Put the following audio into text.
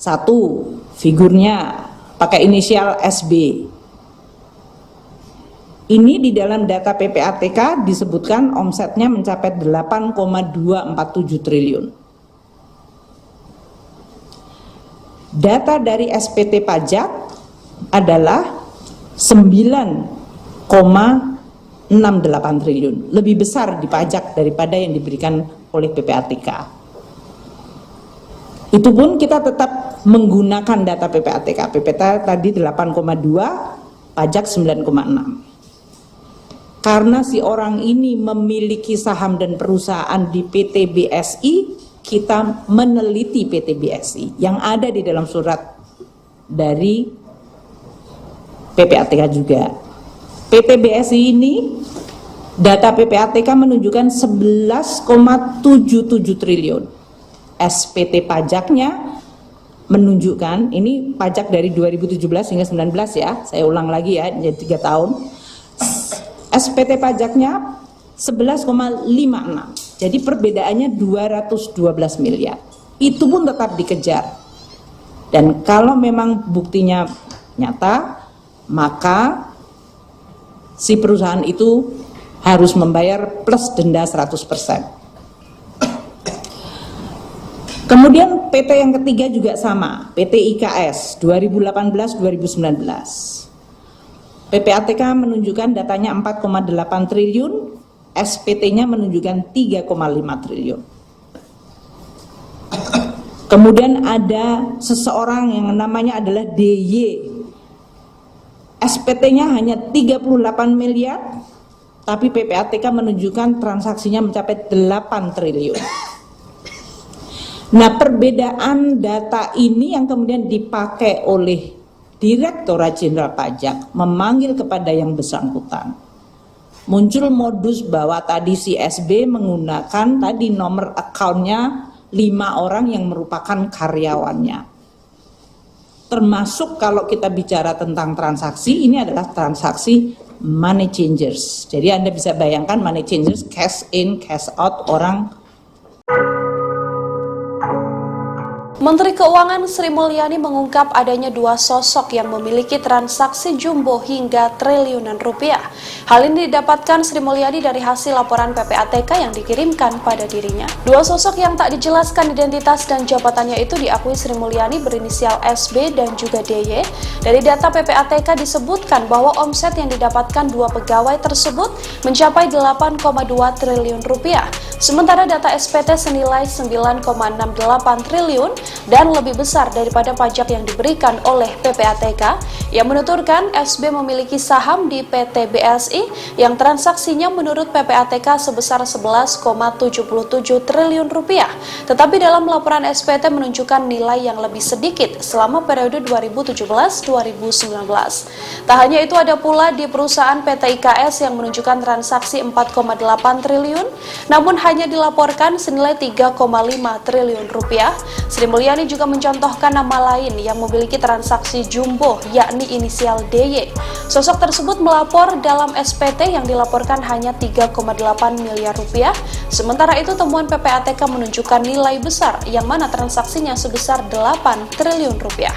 Satu, figurnya pakai inisial SB. Ini di dalam data PPATK disebutkan omsetnya mencapai 8,247 triliun. Data dari SPT pajak adalah 9,68 triliun, lebih besar di pajak daripada yang diberikan oleh PPATK. Itu pun kita tetap menggunakan data PPATK. PPATK tadi 8,2, pajak 9,6. Karena si orang ini memiliki saham dan perusahaan di PT BSI, kita meneliti PT BSI yang ada di dalam surat dari PPATK juga. PT BSI ini, data PPATK menunjukkan 11,77 triliun. SPT pajaknya menunjukkan, ini pajak dari 2017 hingga 19 ya, saya ulang lagi ya, jadi 3 tahun. SPT pajaknya 11,56, jadi perbedaannya 212 miliar. Itu pun tetap dikejar. Dan kalau memang buktinya nyata, maka si perusahaan itu harus membayar plus denda 100%. Kemudian PT yang ketiga juga sama, PT IKS 2018-2019. PPATK menunjukkan datanya 4,8 triliun, SPT-nya menunjukkan 3,5 triliun. Kemudian ada seseorang yang namanya adalah DY. SPT-nya hanya 38 miliar, tapi PPATK menunjukkan transaksinya mencapai 8 triliun. Nah, perbedaan data ini yang kemudian dipakai oleh Direktorat Jenderal Pajak memanggil kepada yang bersangkutan. Muncul modus bahwa tadi si SB menggunakan tadi nomor akunnya 5 orang yang merupakan karyawannya. Termasuk kalau kita bicara tentang transaksi, ini adalah transaksi money changers. Jadi Anda bisa bayangkan money changers, cash in, cash out orang. Menteri Keuangan Sri Mulyani mengungkap adanya 2 sosok yang memiliki transaksi jumbo hingga triliunan rupiah. Hal ini didapatkan Sri Mulyani dari hasil laporan PPATK yang dikirimkan pada dirinya. 2 sosok yang tak dijelaskan identitas dan jabatannya itu diakui Sri Mulyani berinisial SB dan juga DY. Dari data PPATK disebutkan bahwa omset yang didapatkan 2 pegawai tersebut mencapai 8,2 triliun rupiah. Sementara data SPT senilai 9,68 triliun dan lebih besar daripada pajak yang diberikan oleh PPATK yang menuturkan SB memiliki saham di PT BSI yang transaksinya menurut PPATK sebesar 11,77 triliun rupiah. Tetapi dalam laporan SPT menunjukkan nilai yang lebih sedikit selama periode 2017-2019. Tak hanya itu, ada pula di perusahaan PT IKS yang menunjukkan transaksi 4,8 triliun namun hanya dilaporkan senilai 3,5 triliun rupiah. Sri Mulyani juga mencontohkan nama lain yang memiliki transaksi jumbo, yakni inisial DY. Sosok tersebut melapor dalam SPT yang dilaporkan hanya 3,8 miliar rupiah. Sementara itu temuan PPATK menunjukkan nilai besar yang mana transaksinya sebesar 8 triliun rupiah.